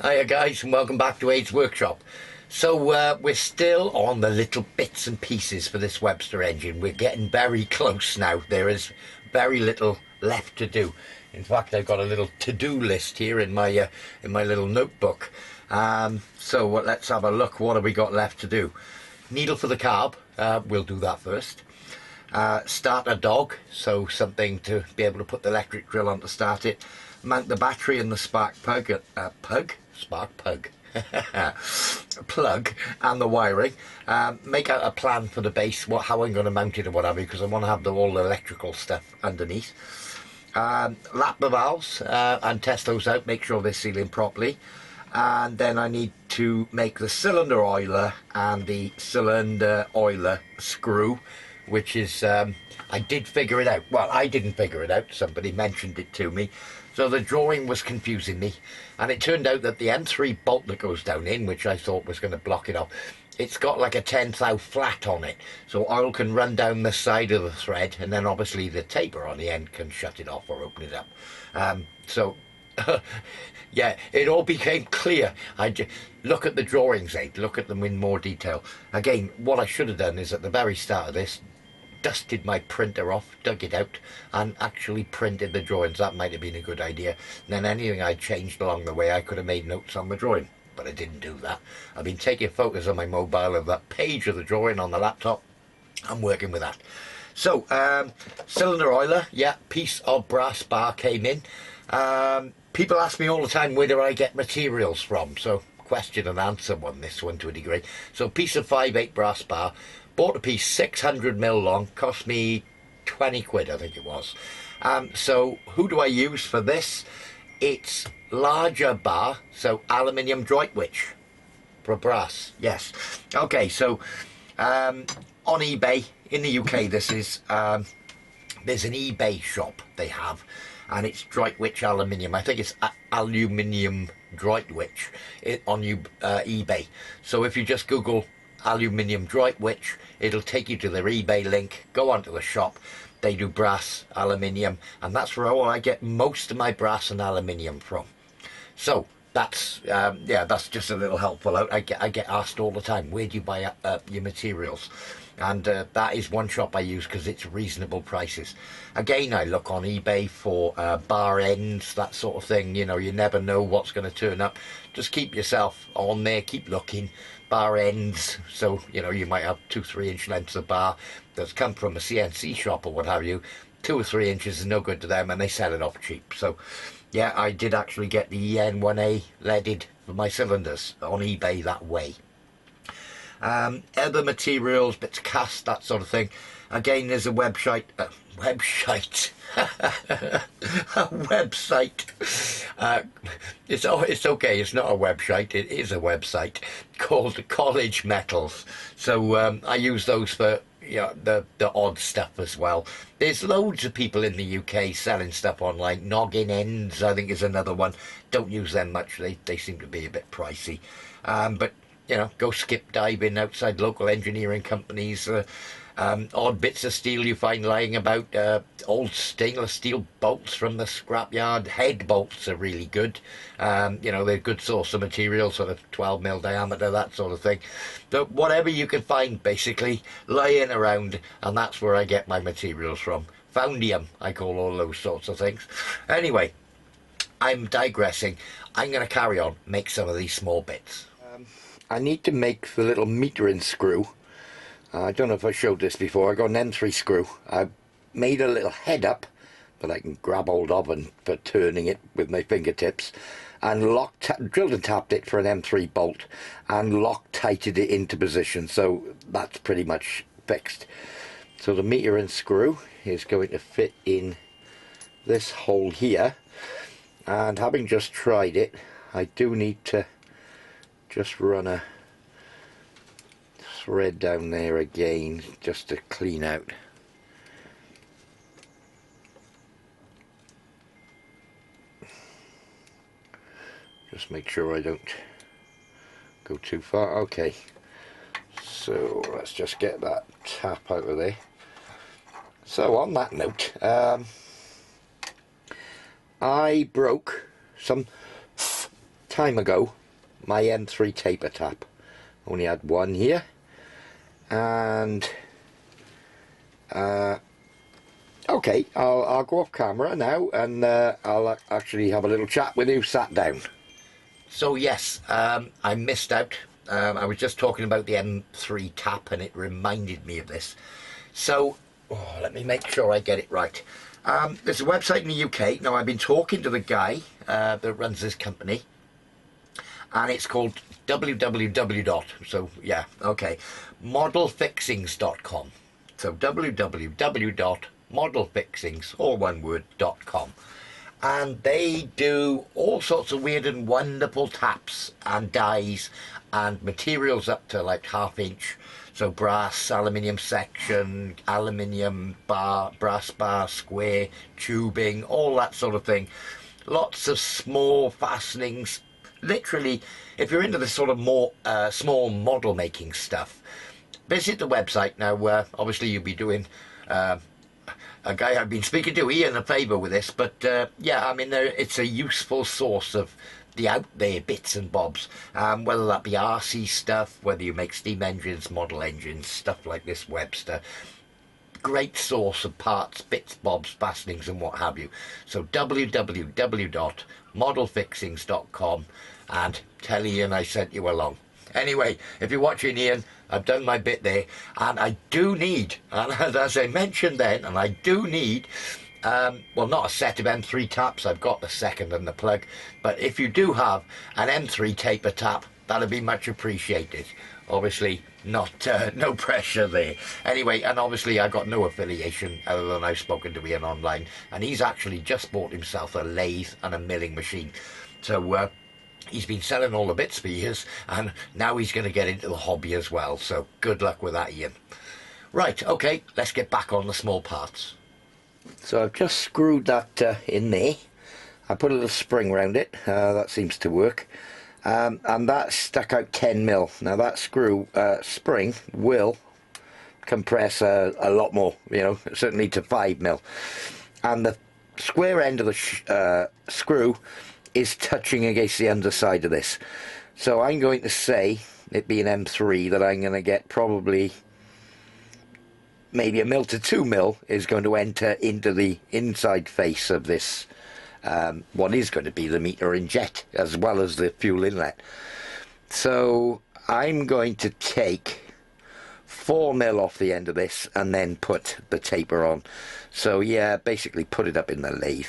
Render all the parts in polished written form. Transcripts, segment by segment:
Hiya guys, and welcome back to Aid's Workshop. So we're still on the little bits and pieces for this Webster engine. We're getting very close now. There is very little left to do. In fact, I've got a little to-do list here in my little notebook. So let's have a look. What have we got left to do? Needle for the carb. We'll do that first. Start a dog, so something to be able to put the electric drill on to start it. Mount the battery and the spark plug, plug and the wiring. Make out a plan for the base, how I'm going to mount it or whatever, because I want to have all the electrical stuff underneath. Lap the valves and test those out, make sure they're sealing properly. And then I need to make the cylinder oiler and the cylinder oiler screw, which is, I did figure it out. Well, I didn't figure it out, somebody mentioned it to me. So the drawing was confusing me, and it turned out that the M3 bolt that goes down in, which I thought was going to block it off, it's got like a 10 thou flat on it, so oil can run down the side of the thread, and then obviously the taper on the end can shut it off or open it up. Yeah, it all became clear. Look at the drawings, Aid, look at them in more detail. Again, what I should have done is at the very start of this, dusted my printer off, dug it out, and actually printed the drawings. That might have been a good idea. And then anything I changed along the way, I could have made notes on the drawing, but I didn't do that. I've been taking photos on my mobile of that page of the drawing on the laptop. I'm working with that. So, cylinder oiler, yeah, piece of brass bar came in. People ask me all the time, where do I get materials from? So, question and answer this one to a degree. So, piece of 5/8 brass bar. Bought a piece 600mm long, cost me 20 quid, I think it was. So who do I use for this? It's larger bar, so aluminium Droitwich for brass, yes. Okay, so on eBay, in the UK this is, there's an eBay shop they have, and it's Droitwich aluminium. I think it's aluminium Droitwich on eBay. So if you just Google aluminium Droitwich, it'll take you to their eBay link. Go onto the shop. They do brass, aluminium, and that's where I get most of my brass and aluminium from. So that's yeah, that's just a little helpful out. I get asked all the time, where do you buy your materials? And that is one shop I use because it's reasonable prices. Again, I look on eBay for bar ends, that sort of thing. You know, you never know what's going to turn up. Just keep yourself on there, keep looking. Bar ends, so you know, you might have 2-3 inch lengths of bar that's come from a CNC shop or what have you. 2 or 3 inches is no good to them, and they sell it off cheap. So yeah, I did actually get the EN1A leaded for my cylinders on eBay that way. Other materials, bits cast, that sort of thing. Again, there's a website, a website, it's okay, it's not a website, it is a website called College Metals. So I use those for, you know, the odd stuff as well. There's loads of people in the UK selling stuff online. Noggin Ends, I think, is another one. Don't use them much, they seem to be a bit pricey. But you know, go skip diving outside local engineering companies. Odd bits of steel you find lying about, old stainless steel bolts from the scrapyard. Head bolts are really good. You know, they're a good source of material, sort of 12mm diameter, that sort of thing. So whatever you can find, basically, lying around, and that's where I get my materials from. Foundium, I call all those sorts of things. Anyway, I'm digressing. I'm going to carry on, make some of these small bits. I need to make the little metering screw. I don't know if I showed this before. I got an M3 screw. I made a little head up that I can grab hold of and for turning it with my fingertips, and drilled and tapped it for an M3 bolt and Loctited it into position. So that's pretty much fixed. So the metering screw is going to fit in this hole here, and having just tried it, I do need to just run a thread down there again just to clean out. Just make sure I don't go too far. Okay, so let's just get that tap out of there. So on that note, I broke some time ago my M3 taper tap. Only had one here, and okay, I'll go off camera now, and I'll actually have a little chat with you sat down. So yes, I missed out. I was just talking about the M3 tap, and it reminded me of this. So let me make sure I get it right. There's a website in the UK. Now, I've been talking to the guy that runs this company, and it's called modelfixings.com. So www.modelfixings, all one word.com. And they do all sorts of weird and wonderful taps and dies and materials up to like 1/2 inch. So brass, aluminium section, aluminium bar, brass bar, square, tubing, all that sort of thing. Lots of small fastenings. Literally, if you're into this sort of more small model making stuff, visit the website. Now, obviously you'll be doing a guy I've been speaking to, Ian, a favour with this, but yeah, I mean, it's a useful source of the out there bits and bobs, whether that be RC stuff, whether you make steam engines, model engines, stuff like this, Webster. Great source of parts, bits, bobs, fastenings and what have you. So www.modelfixings.com, and tell Ian I sent you along. Anyway, if you're watching, Ian, I've done my bit there, and I do need, and as I mentioned then, and I do need, well, not a set of M3 taps, I've got the second and the plug, but if you do have an M3 taper tap, that'd be much appreciated. Obviously, not no pressure there. Anyway, and obviously I got no affiliation other than I've spoken to Ian online, and he's actually just bought himself a lathe and a milling machine. So he's been selling all the bits for years, and now he's going to get into the hobby as well. So good luck with that, Ian. Right, okay, let's get back on the small parts. So I've just screwed that in there. I put a little spring around it. That seems to work. And that stuck out 10 mil. Now that spring will compress a lot more, you know, certainly to 5 mil. And the square end of the screw is touching against the underside of this. So I'm going to say, it being M3, that I'm going to get probably maybe 1 mil to 2 mil is going to enter into the inside face of this, what is going to be the meter and jet, as well as the fuel inlet. So I'm going to take 4 mil off the end of this and then put the taper on. So yeah, basically put it up in the lathe.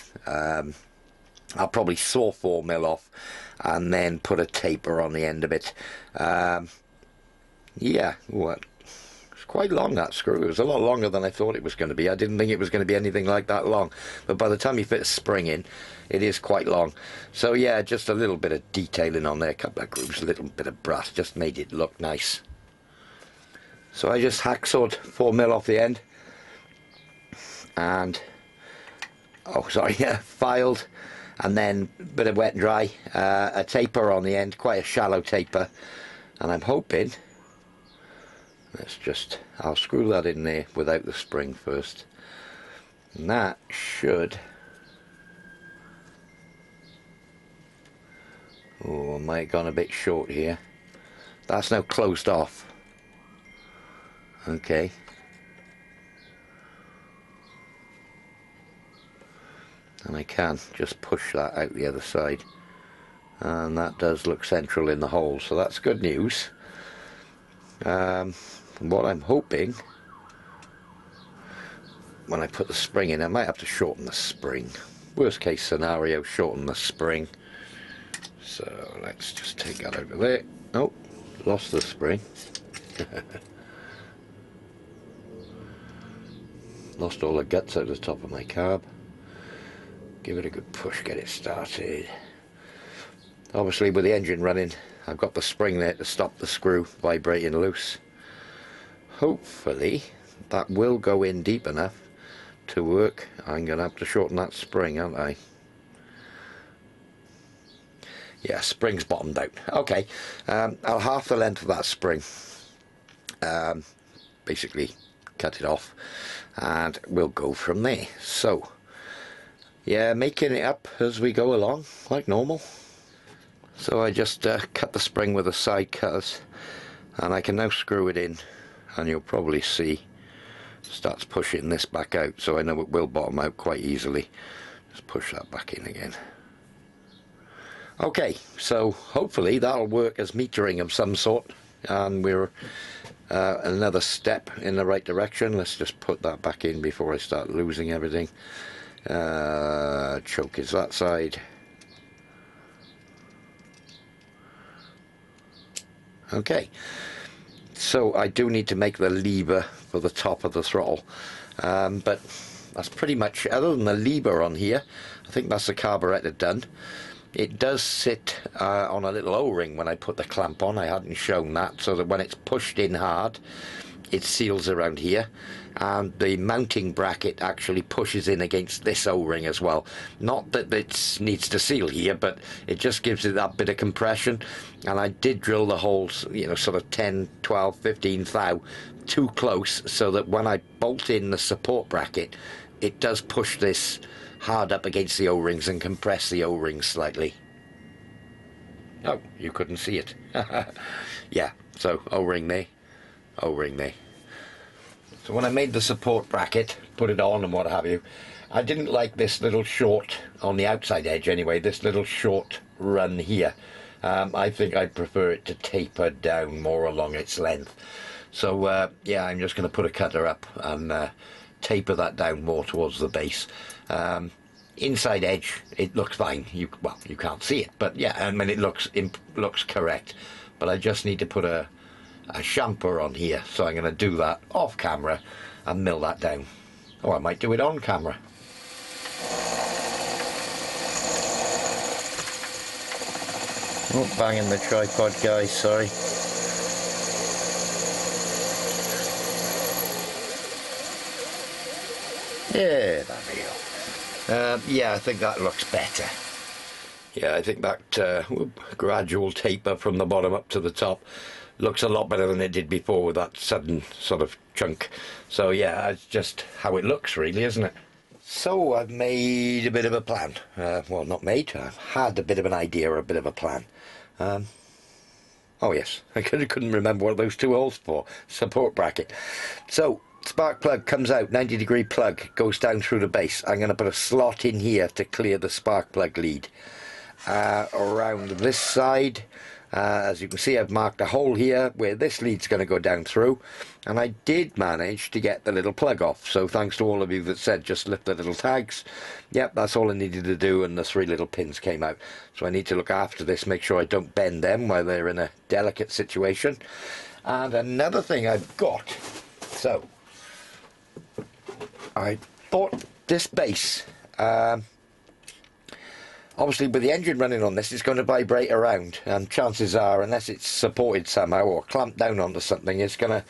I'll probably saw 4 mil off and then put a taper on the end of it. Yeah, what? It's quite long, that screw. It was a lot longer than I thought it was going to be. I didn't think it was going to be anything like that long. But by the time you fit a spring in, it is quite long. So yeah, just a little bit of detailing on there, a couple of grooves, a little bit of brass, just made it look nice. So I just hacksawed 4 mil off the end. And, oh sorry, yeah, filed. And then a bit of wet and dry, a taper on the end, quite a shallow taper, and I'm hoping, I'll screw that in there without the spring first, and that should, oh, I might have gone a bit short here, that's now closed off, okay. And I can just push that out the other side, and that does look central in the hole, so that's good news. What I'm hoping, when I put the spring in, I might have to shorten the spring. Worst case scenario, shorten the spring. So let's just take that out of there. Oh, lost the spring. Lost all the guts out of the top of my carb. Give it a good push, get it started. Obviously with the engine running, I've got the spring there to stop the screw vibrating loose. Hopefully that will go in deep enough to work. I'm going to have to shorten that spring, aren't I? Yeah, spring's bottomed out. Okay, I'll half the length of that spring. Basically cut it off and we'll go from there. So yeah, making it up as we go along, like normal. So I just cut the spring with the side cutters, and I can now screw it in, and you'll probably see it starts pushing this back out, so I know it will bottom out quite easily. Just push that back in again. Okay, so hopefully that'll work as metering of some sort, and we're another step in the right direction. Let's just put that back in before I start losing everything. Choke is that side. Okay, so I do need to make the lever for the top of the throttle, but that's pretty much, other than the lever on here, I think that's the carburetor done. It does sit on a little O-ring when I put the clamp on. I hadn't shown that, so that when it's pushed in hard, it seals around here, and the mounting bracket actually pushes in against this O-ring as well. Not that it needs to seal here, but it just gives it that bit of compression. And I did drill the holes, you know, sort of 10, 12, 15 thou too close, so that when I bolt in the support bracket, it does push this hard up against the O-rings and compress the O-rings slightly. Oh, you couldn't see it. Yeah, so O-ring there, O-ring there. So when I made the support bracket, put it on and what have you, I didn't like this little short, on the outside edge anyway, this little short run here. I think I'd prefer it to taper down more along its length. So yeah, I'm just going to put a cutter up and taper that down more towards the base. Inside edge, it looks fine. Well, you can't see it, but yeah, I mean, it looks correct. But I just need to put a chamfer on here, so I'm going to do that off camera and mill that down. Or I might do it on camera. Oh, banging the tripod, guys, sorry. Yeah, there we go. Yeah, I think that looks better. Yeah, I think that gradual taper from the bottom up to the top looks a lot better than it did before with that sudden sort of chunk. So yeah, it's just how it looks really, isn't it? So I've made a bit of a plan. Well, not made, I've had a bit of an idea, a bit of a plan. Oh yes, I couldn't remember what those two holes for. Support bracket. So spark plug comes out, 90-degree plug, goes down through the base. I'm going to put a slot in here to clear the spark plug lead. Around this side, as you can see, I've marked a hole here where this lead's going to go down through, and I did manage to get the little plug off, so thanks to all of you that said just lift the little tags. Yep, that's all I needed to do, and the three little pins came out. So I need to look after this, make sure I don't bend them while they're in a delicate situation. And another thing I've got, so I bought this base. Obviously, with the engine running on this, it's going to vibrate around, and chances are, unless it's supported somehow or clamped down onto something, it's going to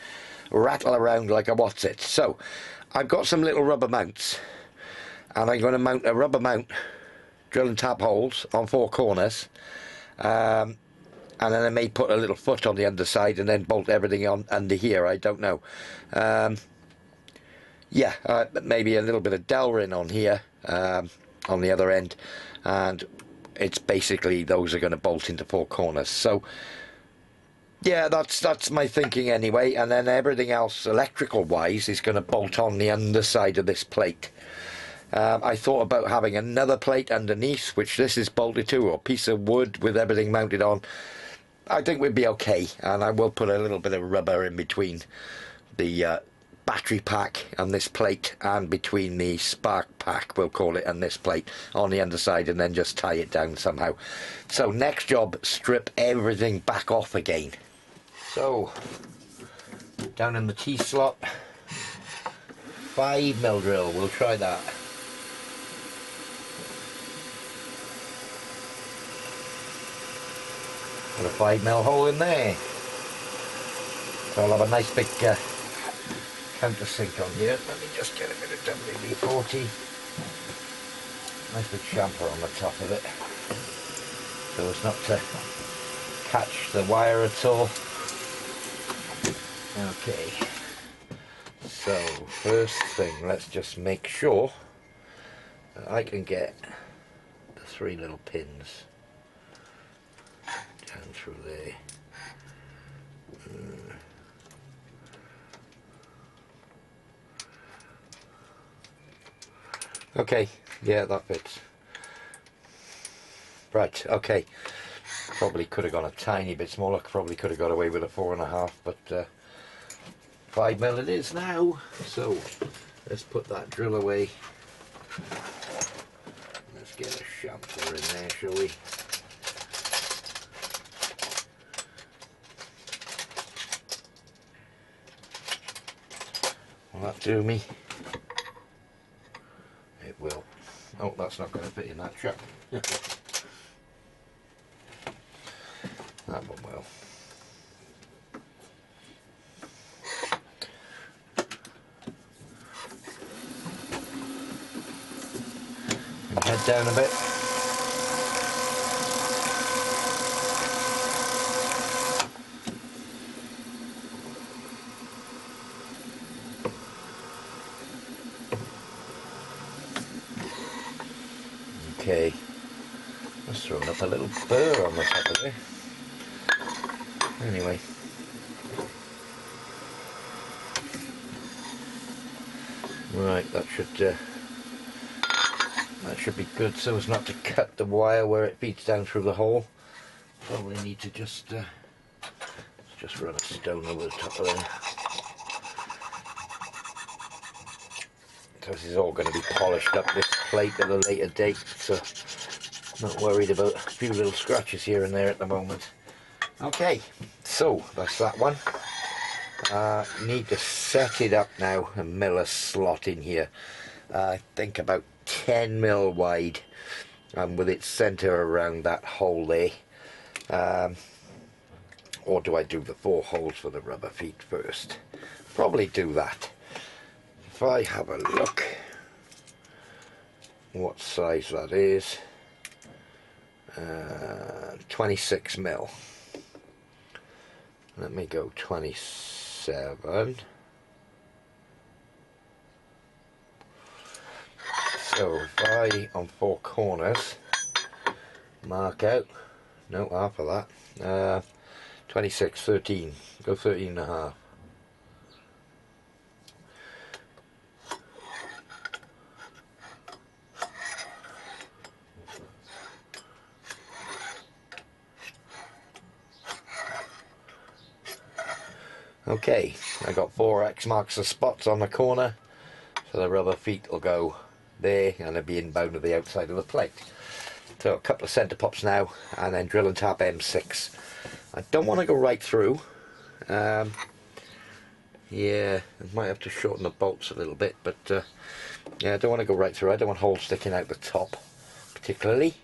rattle around like a what's it. So I've got some little rubber mounts, and I'm going to mount a rubber mount, drill and tap holes on four corners, and then I may put a little foot on the underside and then bolt everything on under here. I don't know. Yeah, maybe a little bit of Delrin on here, on the other end, and it's basically those are going to bolt into four corners. So yeah, that's my thinking anyway, and then everything else electrical wise is going to bolt on the underside of this plate. I thought about having another plate underneath, which this is bolted to, or a piece of wood with everything mounted on. I think we'd be okay, and I will put a little bit of rubber in between the battery pack and this plate, and between the spark pack, we'll call it, and this plate on the underside, and then just tie it down somehow. So next job, strip everything back off again. So down in the T-slot, 5mm drill, we'll try that. Put a 5mm hole in there. So I'll have a nice big countersink on here. Let me just get a bit of WD-40. Nice big chamfer on the top of it, so as not to catch the wire at all. Okay, so first thing, let's just make sure that I can get the three little pins down through there. Okay, yeah, that fits. Right, okay. Probably could have gone a tiny bit smaller, probably could have got away with a 4.5, but 5mm it is now. So let's put that drill away. Let's get a chamfer in there, shall we? Will that do me? It will. Oh, that's not going to fit in that chuck. That one will. And head down a bit. Okay, let's throw up a little burr on the top of there. Anyway, right, that should be good so as not to cut the wire where it feeds down through the hole. Probably need to just run a stone over the top of there. So this is all going to be polished up, this plate, at a later date, so not worried about a few little scratches here and there at the moment. Okay, so that's that one. Need to set it up now and mill a slot in here. I think about 10mm wide, and with its centre around that hole there. Or do I do the 4 holes for the rubber feet first? Probably do that. If I have a look what size that is, 26mm. Let me go 27. So if I, on 4 corners, mark out, no, half of that, 26, 13, go 13.5. Okay, I got 4 X marks the spots on the corner, so the rubber feet will go there and they'll be inbound to the outside of the plate. So a couple of centre pops now, and then drill and tap M6. I don't want to go right through. Yeah, I might have to shorten the bolts a little bit, but yeah, I don't want to go right through. I don't want holes sticking out the top, particularly.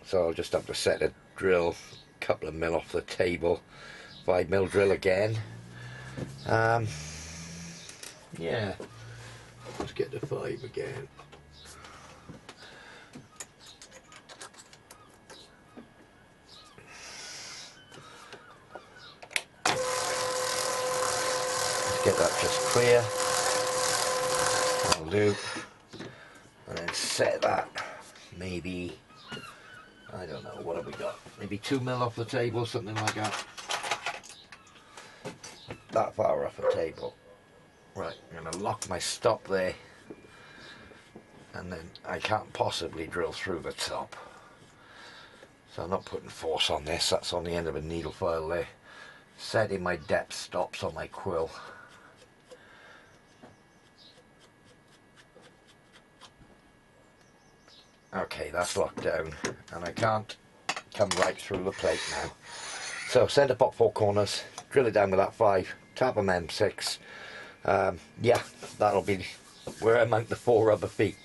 So I'll just have to set a drill, a couple of mil off the table, 5mm drill again. Yeah, let's get the 5 again. Let's get that just clear. That'll do. And then set that, maybe, I don't know, what have we got? Maybe 2mm off the table, something like that. That far off the table. Right, I'm going to lock my stop there, and then I can't possibly drill through the top. So I'm not putting force on this, that's on the end of a needle file there. Setting my depth stops on my quill. Okay, that's locked down, and I can't come right through the plate now. So centre pop 4 corners, drill it down with that 5, tap them M6. Yeah, that'll be where I mount the 4 rubber feet.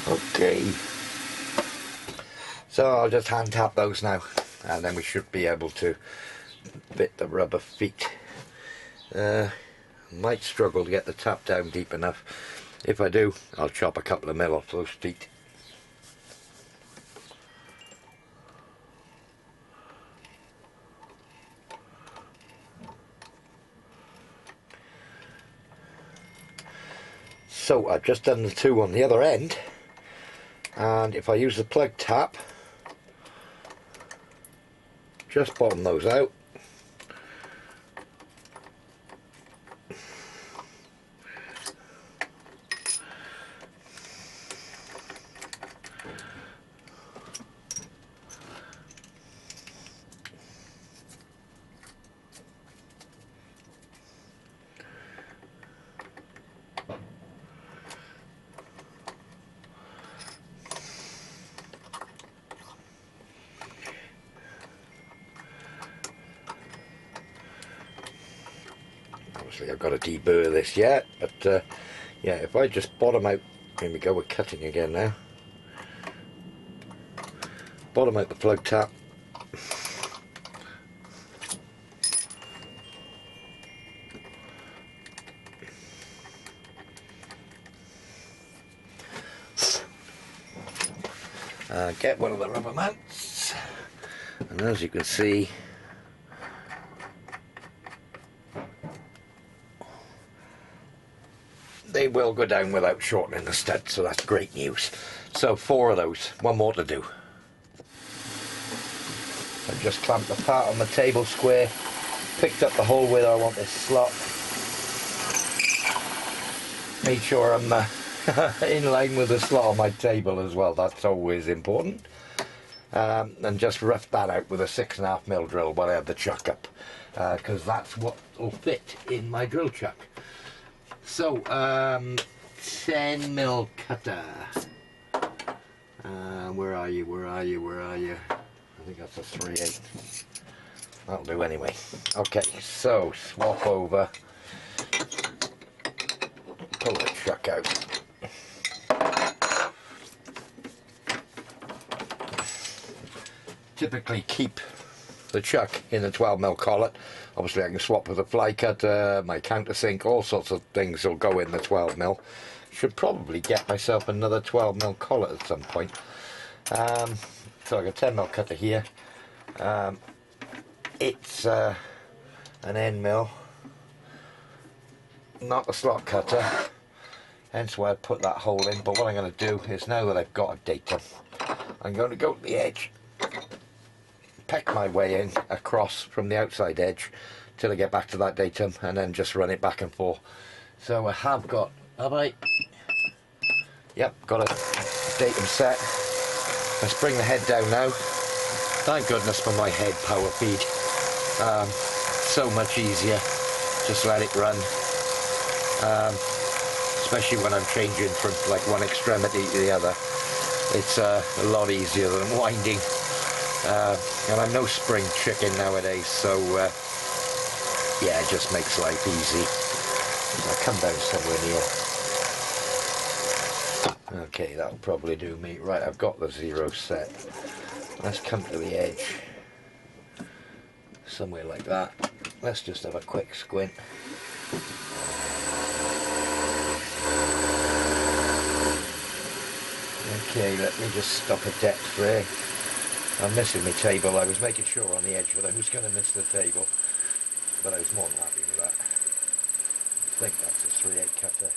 Okay, so I'll just hand tap those now, and then we should be able to fit the rubber feet. Might struggle to get the tap down deep enough. If I do, I'll chop a couple of mil off those feet. So I've just done the two on the other end, and if I use the plug tap, just bottom those out. Obviously I've got to deburr this yet, but yeah, if I just bottom out, here we go, we're cutting again now. Bottom out the plug tap. Get one of the rubber mounts, and as you can see, they will go down without shortening the stud, so that's great news. So 4 of those, one more to do. I've just clamped the part on the table square, picked up the hole where I want this slot, made sure I'm in line with the slot on my table as well, that's always important, and just roughed that out with a 6.5mm drill while I had the chuck up, because that's what will fit in my drill chuck. So 10mm cutter, where are you? I think that's a 3/8. That'll do anyway. Okay, so swap over, pull the chuck out. Typically keep the chuck in the 12mm collet. Obviously I can swap with a fly cutter, my countersink, all sorts of things will go in the 12mm. Should probably get myself another 12mm collet at some point. So I got a 10mm cutter here. It's an end mill, not a slot cutter, hence why I put that hole in. But what I'm going to do is, now that I've got a datum, I'm going to go to the edge, peck my way in across from the outside edge till I get back to that datum, and then just run it back and forth. So I have got, have I? Yep, got a datum set. Let's bring the head down now. Thank goodness for my head power feed. So much easier, just let it run. Especially when I'm changing from like one extremity to the other. It's a lot easier than winding. And I'm no spring chicken nowadays, so yeah, it just makes life easy. I'll come down somewhere near. Okay, that'll probably do me. Right, I've got the 0 set. Let's come to the edge. Somewhere like that. Let's just have a quick squint. Okay, let me just stop a depth there. I'm missing my table. I was making sure on the edge that I was going to miss the table, but I was more than happy with that. I think that's a 3/8 cutter.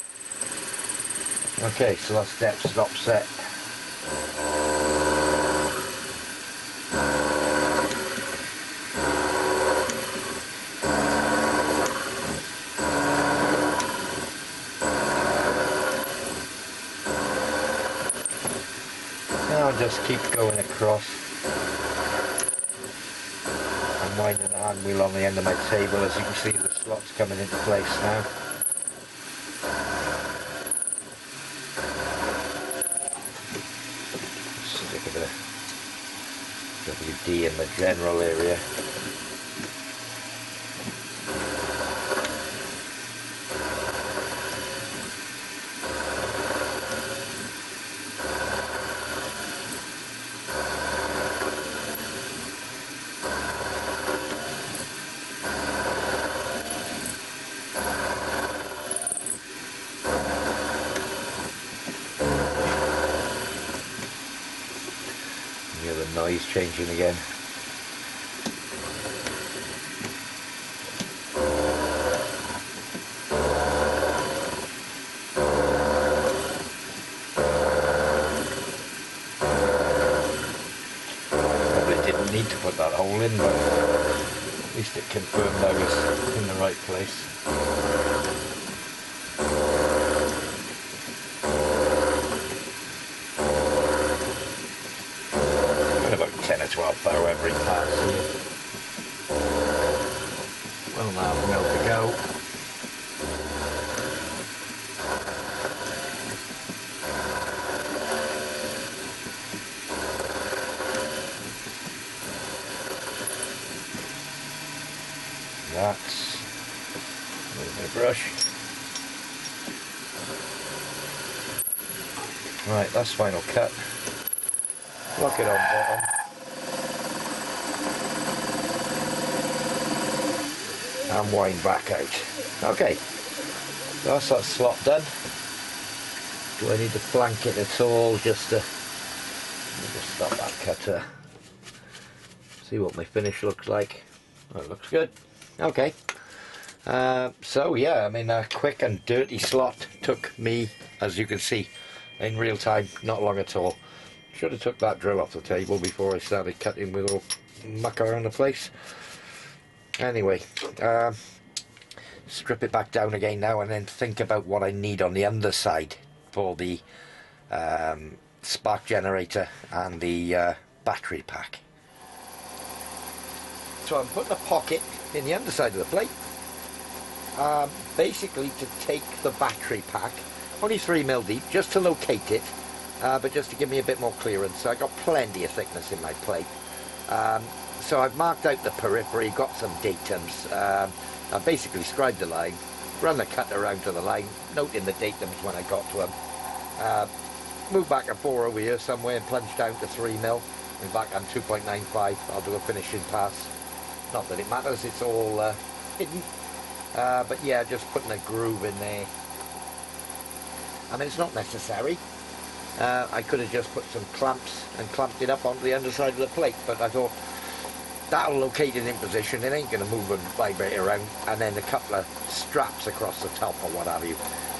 Okay, so that's depth stop set. Now I'll just keep going across. I'm winding the hand wheel on the end of my table. As you can see, the slot's coming into place now. Stick a bit of WD in the general area. noise changing again. Probably didn't need to put that hole in, but at least it confirmed I was in the right place. About 10 or 12 thou every pass here. 1.5 mil to go. That's a little bit of brush. Right, that's final cut. Lock it on bottom. And wind back out. Okay, that's that slot done. Do I need to flank it at all? Just to, let me just stop that cutter. See what my finish looks like. Oh, it looks good. Okay. So yeah, I mean, a quick and dirty slot took me, as you can see, in real time, not long at all. Should have took that drill off the table before I started cutting with all muck around the place. Anyway, strip it back down again now and then think about what I need on the underside for the spark generator and the battery pack. So I'm putting a pocket in the underside of the plate, basically to take the battery pack, only 3 mil deep, just to locate it, but just to give me a bit more clearance. So I got plenty of thickness in my plate. So I've marked out the periphery, got some datums. I basically scribed the line, run the cutter around to the line, noting the datums when I got to them. Move back and 4 over here somewhere and plunge down to 3 mil. And back on 2.95, I'll do a finishing pass. Not that it matters, it's all hidden. But yeah, just putting a groove in there. I mean, it's not necessary. I could have just put some clamps and clamped it up onto the underside of the plate, but I thought that'll locate it in position. It ain't going to move and vibrate around, and then a couple of straps across the top or what have you,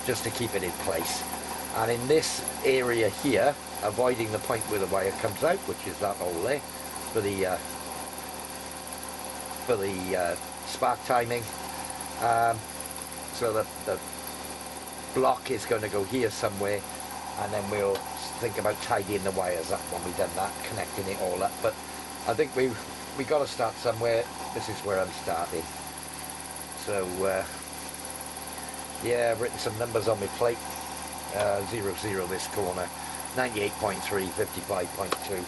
just to keep it in place. And in this area here, avoiding the point where the wire comes out, which is that hole there, for the spark timing. So the block is going to go here somewhere, and then we'll think about tidying the wires up when we've done that, connecting it all up. But I think we got to start somewhere. This is where I'm starting. So yeah, I've written some numbers on my plate. 00 this corner, 98.3, 55.2.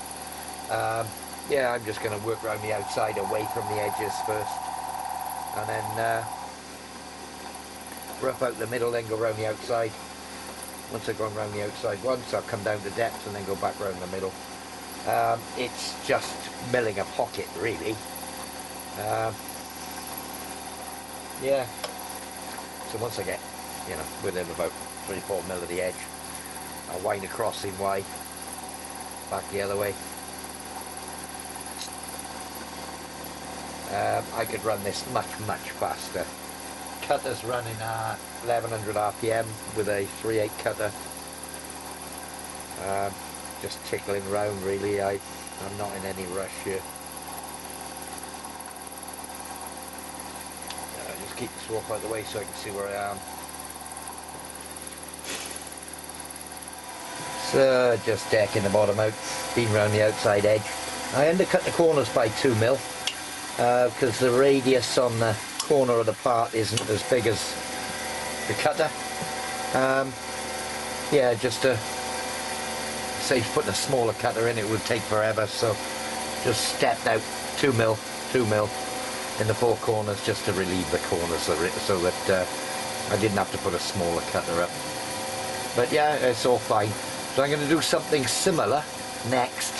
Yeah, I'm just going to work around the outside, away from the edges first, and then rough out the middle, then go around the outside. Once I've gone around the outside once, I'll come down to depth and then go back around the middle. It's just milling a pocket, really. Yeah. So once I get, you know, within about 3-4 mil of the edge, I'll wind across in Y, back the other way. I could run this much faster. Cutter's running at 1100 RPM with a 3/8 cutter. Just tickling round, really. I'm not in any rush here. Just keep the swap out of the way so I can see where I am. So just decking the bottom out, been round the outside edge. I undercut the corners by 2 mil because the radius on the corner of the part isn't as big as the cutter. Yeah, just to save putting a smaller cutter in, it would take forever, so just stepped out 2 mil in the 4 corners just to relieve the corners so that I didn't have to put a smaller cutter up. But yeah, it's all fine. So I'm going to do something similar next.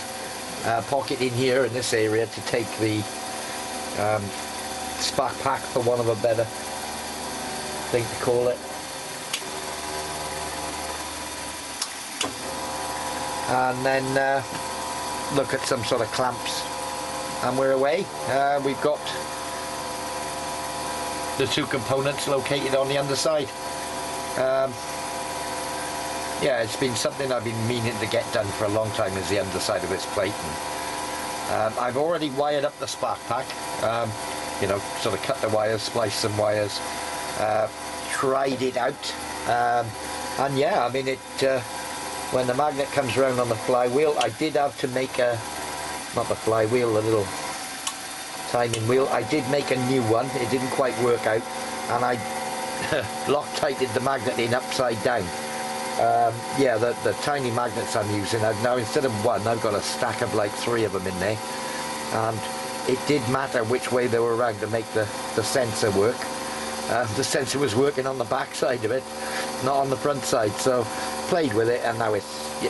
Pocket in here in this area to take the spark pack, for want of a better thing to call it. And then look at some sort of clamps, and we're away. We've got the two components located on the underside. Yeah, it's been something I've been meaning to get done for a long time, is the underside of this plate. And, I've already wired up the spark pack, you know, sort of cut the wires, spliced some wires, tried it out, and yeah, I mean, it when the magnet comes around on the flywheel, I did have to make a, not the flywheel, the little timing wheel, I did make a new one. It didn't quite work out, and I Loctited the magnet in upside down. Yeah, the tiny magnets I'm using, now instead of one, I've got a stack of like 3 of them in there, and it did matter which way they were around to make the sensor work. The sensor was working on the back side of it, not on the front side, so played with it, and now it's,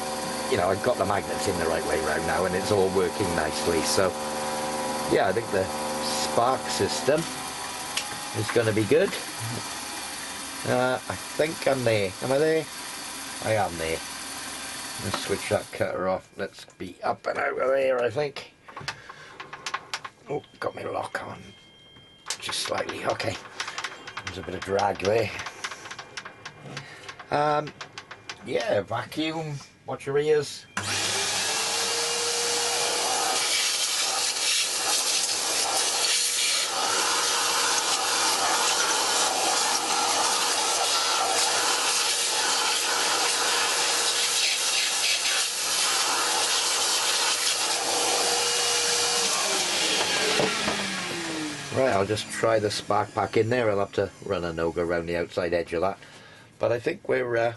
you know, I've got the magnets in the right way around now, and it's all working nicely. So yeah, I think the spark system is going to be good. I think I'm there. Am I there? I am there. Let's switch that cutter off. Let's be up and out of there, I think. Oh, got my lock on. Just slightly. Okay. There's a bit of drag there. Yeah, vacuum. Watch your ears. Right, I'll just try the spark pack in there. I'll have to run a noga around the outside edge of that. But I think we're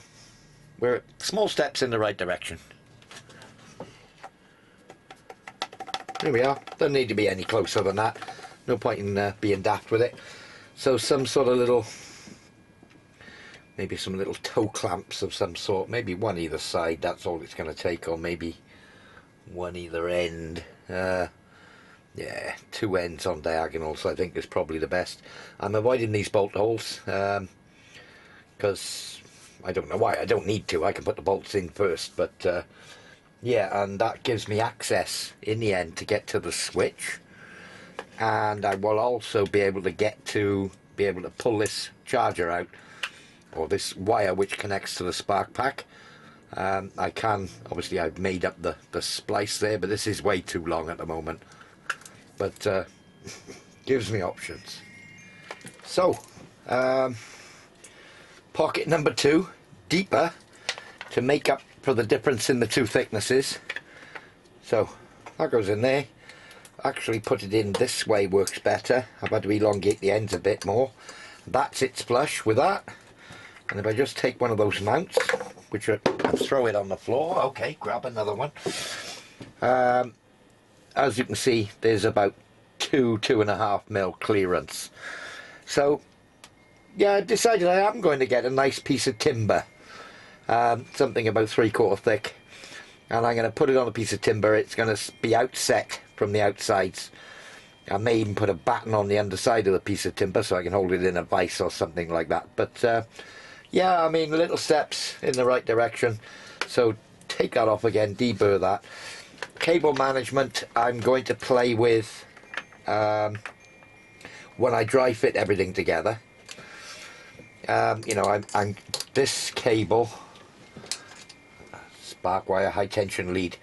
small steps in the right direction. There we are. Doesn't need to be any closer than that. No point in being daft with it. So some sort of little, maybe some little toe clamps of some sort. Maybe one either side, that's all it's going to take. Or maybe one either end. Yeah, 2 ends on diagonals I think is probably the best. I'm avoiding these bolt holes because I don't know why. I don't need to. I can put the bolts in first, but yeah, and that gives me access in the end to get to the switch, and I will also be able to pull this charger out, or this wire which connects to the spark pack. I can, obviously I've made up the splice there, but this is way too long at the moment. But gives me options. So pocket number 2, deeper, to make up for the difference in the 2 thicknesses. So that goes in there. Actually put it in this way works better. I've had to elongate the ends a bit more. That sits flush with that. And if I just take one of those mounts, which and throw it on the floor, okay, grab another one. As you can see, there's about 2.5 mil clearance. So yeah, I decided I am going to get a nice piece of timber, something about 3/4 thick, and I'm going to put it on a piece of timber. It's going to be outset from the outsides. I may even put a batten on the underside of the piece of timber so I can hold it in a vise or something like that. But yeah, I mean, little steps in the right direction. So take that off again, deburr that. Cable management I'm going to play with when I dry fit everything together. You know, I'm this cable, spark wire high tension lead,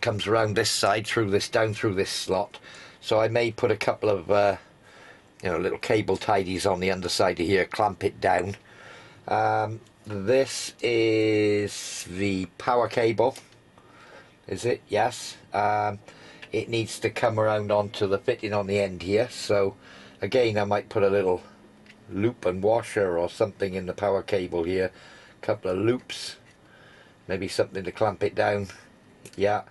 comes around this side through this, down through this slot. So I may put a couple of you know, little cable tidies on the underside of here, clamp it down. This is the power cable. Is it? Yes. It needs to come around onto the fitting on the end here, so again I might put a little loop and washer or something in the power cable here, a couple of loops, maybe something to clamp it down. Yeah.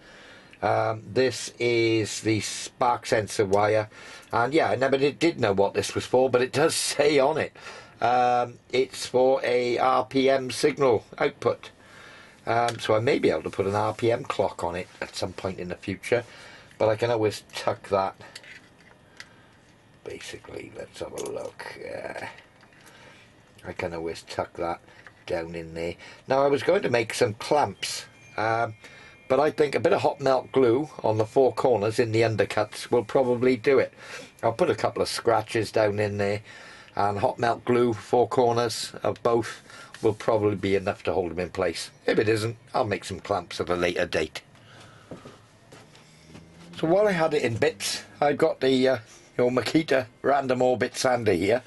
This is the spark sensor wire, and yeah, I never did know what this was for, but it does say on it it's for a RPM signal output. So I may be able to put an RPM clock on it at some point in the future, but I can always tuck that. Basically, let's have a look. I can always tuck that down in there. Now I was going to make some clamps, but I think a bit of hot melt glue on the four corners in the undercuts will probably do it. I'll put a couple of scratches down in there, and hot melt glue, four corners of both, will probably be enough to hold them in place. If it isn't, I'll make some clamps at a later date. So while I had it in bits, I've got the Makita random orbit sander here.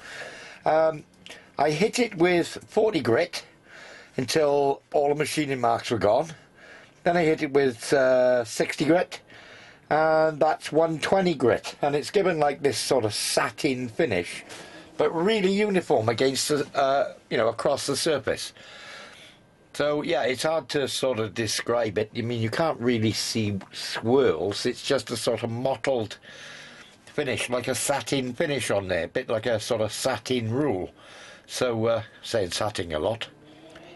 I hit it with 40 grit until all the machining marks were gone. Then I hit it with 60 grit, and that's 120 grit, and it's given like this sort of satin finish, but really uniform against the, across the surface. So yeah, it's hard to sort of describe it. I mean, you can't really see swirls. It's just a sort of mottled finish, like a satin finish on there, a bit like a sort of satin rule. So saying satin a lot.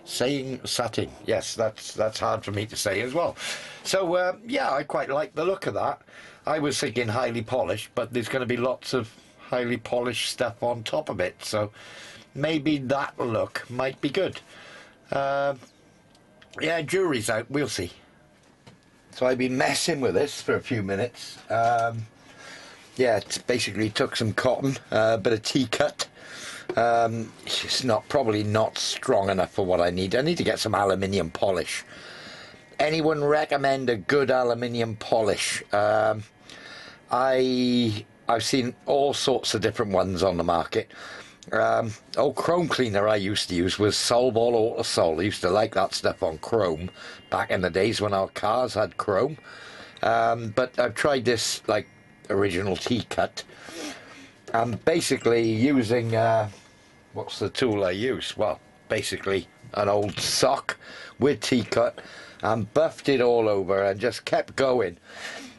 Saying satin, yes, that's hard for me to say as well. So yeah, I quite like the look of that. I was thinking highly polished, but there's going to be lots of highly polished stuff on top of it, so maybe that look might be good. Yeah, jury's out, we'll see. So I've been messing with this for a few minutes. Yeah, it basically took some cotton, a bit of T-cut. It's probably not strong enough for what I need. I need to get some aluminium polish. Anyone recommend a good aluminium polish? I've seen all sorts of different ones on the market. Chrome cleaner I used to use was Solvol Autosol. I used to like that stuff on chrome back in the days when our cars had chrome. But I've tried this like original T-cut. I'm basically using what's the tool I use? Well, basically an old sock with T-cut, and buffed it all over and just kept going.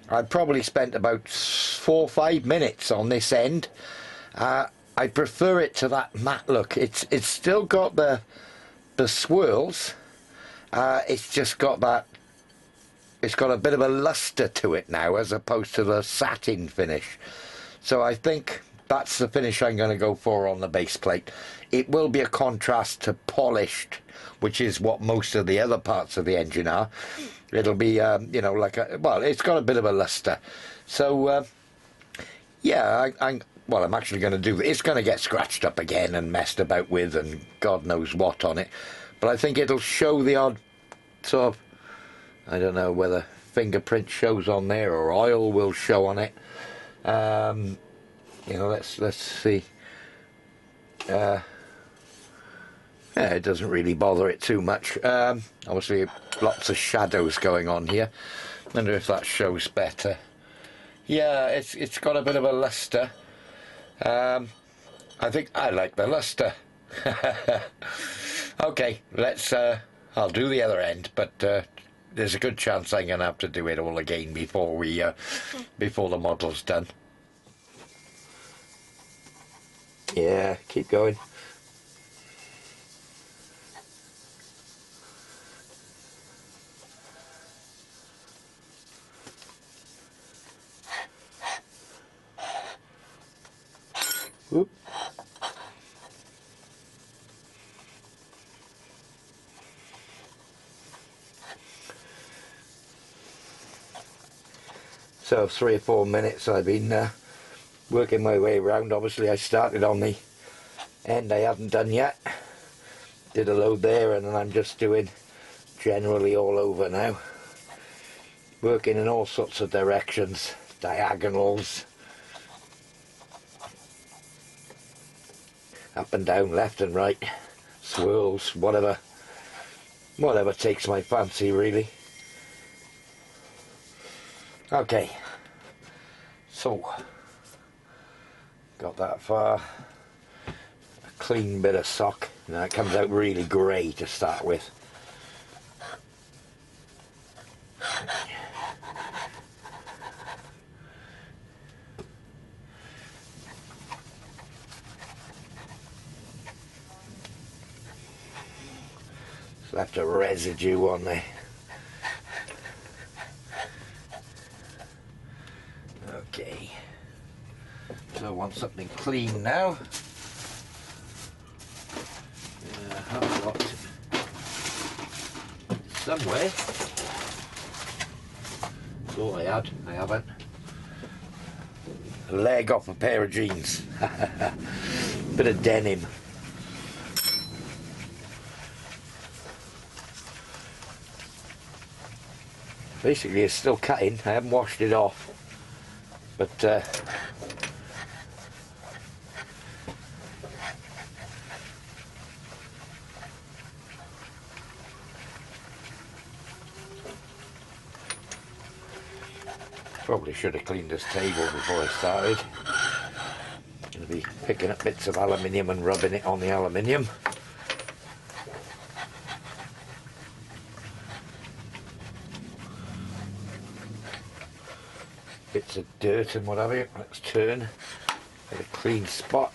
I probably spent about 4 or 5 minutes on this end. I prefer it to that matte look. It's still got the swirls. It's just got that. It's got a bit of a luster to it now, as opposed to the satin finish. So I think that's the finish I'm going to go for on the base plate. It will be a contrast to polished, which is what most of the other parts of the engine are. It'll be, like it's got a bit of a luster. So, yeah, I'm actually going to do. It's going to get scratched up again and messed about with, and God knows what on it. But I think it'll show the odd sort of, I don't know whether fingerprint shows on there or oil will show on it. Let's see. Yeah, it doesn't really bother it too much. Obviously, lots of shadows going on here. Wonder if that shows better. Yeah, it's got a bit of a luster. I think I like the luster. Okay, let's. I'll do the other end, but there's a good chance I'm going to have to do it all again before the model's done. Yeah, keep going. Whoop. So 3 or 4 minutes I've been working my way around. Obviously I started on the end I haven't done yet. Did a load there, and then I'm just doing generally all over now. Working in all sorts of directions, diagonals, up and down, left and right, swirls, whatever takes my fancy really. Okay, so got that far. A clean bit of sock. Now it comes out really grey to start with. It's left a residue on there. Okay, so I want something clean now. I've got somewhere Thought I haven't. A leg off a pair of jeans. Bit of denim. Basically it's still cutting, I haven't washed it off, but probably should have cleaned this table before I started. Going to be picking up bits of aluminium and rubbing it on the aluminium. Bits of dirt and what have you. Let's turn. Get a clean spot.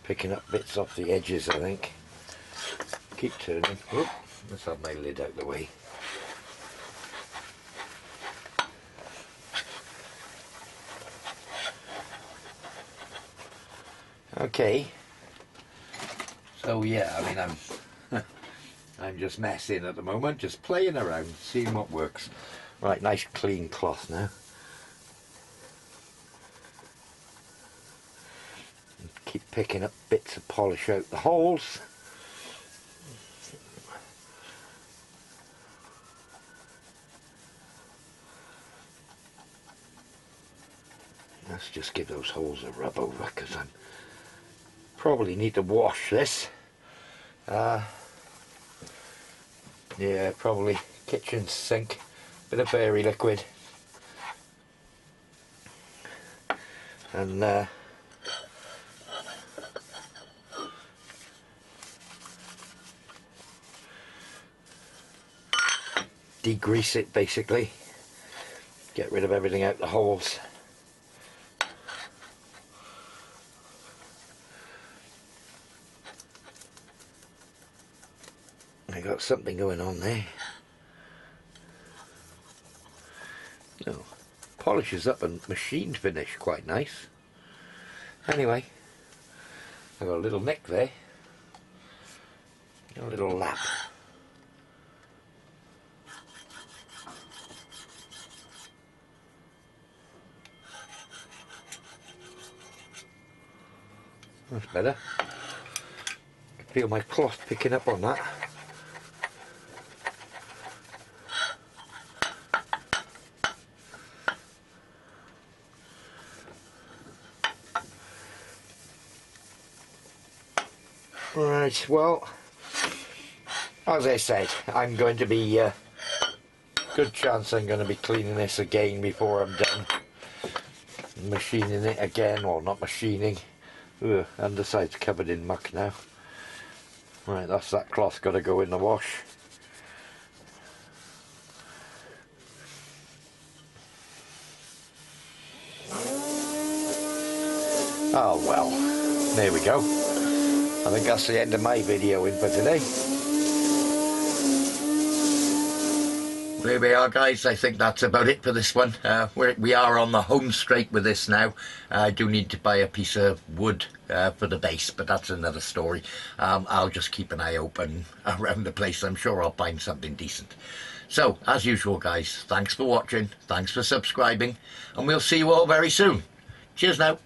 Picking up bits off the edges, I think. Keep turning. Oop, let's have my lid out of the way. Okay. So yeah, I mean I'm just messing at the moment, just playing around, seeing what works. Right, nice clean cloth now. Keep picking up bits of polish out the holes. Let's just give those holes a rub over, because I probably need to wash this. Yeah, probably kitchen sink, bit of fairy liquid, and degrease it basically, get rid of everything out the holes. I got something going on there. Oh, polishes up and machine finish quite nice. Anyway, I got a little nick there, a little lap. That's better. I can feel my cloth picking up on that. Right, well, as I said, I'm going to be, good chance I'm going to be cleaning this again before I'm done. Machining it again, or not machining. Ugh, underside's covered in muck now. Right, that's that cloth got to go in the wash. Oh well, there we go. I think that's the end of my video in for today. There we are, guys. I think that's about it for this one. We are on the home straight with this now. I do need to buy a piece of wood for the base, but that's another story. I'll just keep an eye open around the place. I'm sure I'll find something decent. So, as usual, guys, thanks for watching, thanks for subscribing, and we'll see you all very soon. Cheers now.